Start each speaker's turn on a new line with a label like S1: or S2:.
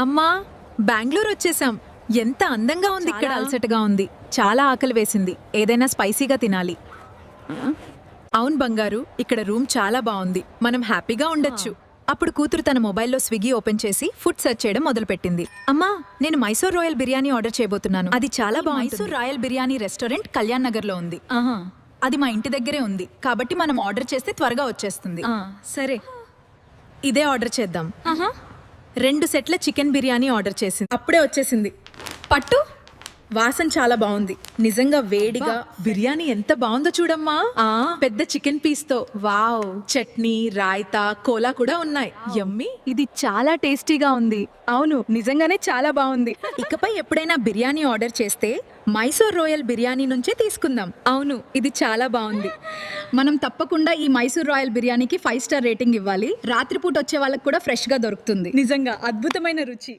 S1: అమ్మా, బెంగళూరు వచ్చేసాం. ఎంత అందంగా ఉంది ఇక్కడ. అలసటగా ఉంది, చాలా ఆకలి వేసింది. ఏదైనా స్పైసీగా తినాలి. అవును బంగారు, ఇక్కడ రూమ్ చాలా బాగుంది. మనం హ్యాపీగా ఉండొచ్చు. అప్పుడు కూతురు తన మొబైల్లో స్విగ్గీ ఓపెన్ చేసి ఫుడ్ సెర్చ్ చేయడం మొదలుపెట్టింది. అమ్మా, నేను మైసూర్ రాయల్ బిర్యానీ ఆర్డర్ చేయబోతున్నాను. అది చాలా బాగుంది. మైసూర్ రాయల్ బిర్యానీ రెస్టారెంట్ కళ్యాణ్ నగర్ లో ఉంది. అది మా ఇంటి దగ్గరే ఉంది, కాబట్టి మనం ఆర్డర్ చేస్తే త్వరగా వచ్చేస్తుంది.
S2: సరే.
S1: ఇదే ఆర్డర్ చేద్దాం. 2 సెట్ల చికెన్ బిర్యానీ ఆర్డర్ చేసింది. అప్పుడే వచ్చేసింది. పట్టు. వాసన చాలా బాగుంది. నిజంగా వేడిగా బిర్యానీ ఎంత బాగుందో చూడమ్మా. పెద్ద చికెన్ పీస్ తో. వావ్. చట్నీ, రాయితా, కోలా కూడా ఉన్నాయి. యమ్మీ.
S2: ఇది చాలా టేస్టీగా ఉంది. అవును, నిజంగానే చాలా బాగుంది.
S1: ఇకపై ఎప్పుడైనా బిర్యానీ ఆర్డర్ చేస్తే మైసూర్ రాయల్ బిర్యానీ నుంచే తీసుకుందాం.
S2: అవును, ఇది చాలా బాగుంది. మనం తప్పకుండా ఈ మైసూర్ రాయల్ బిర్యానీకి 5 స్టార్ రేటింగ్ ఇవ్వాలి. రాత్రిపూట వచ్చే వాళ్ళకి కూడా ఫ్రెష్ గా దొరుకుతుంది. నిజంగా అద్భుతమైన రుచి.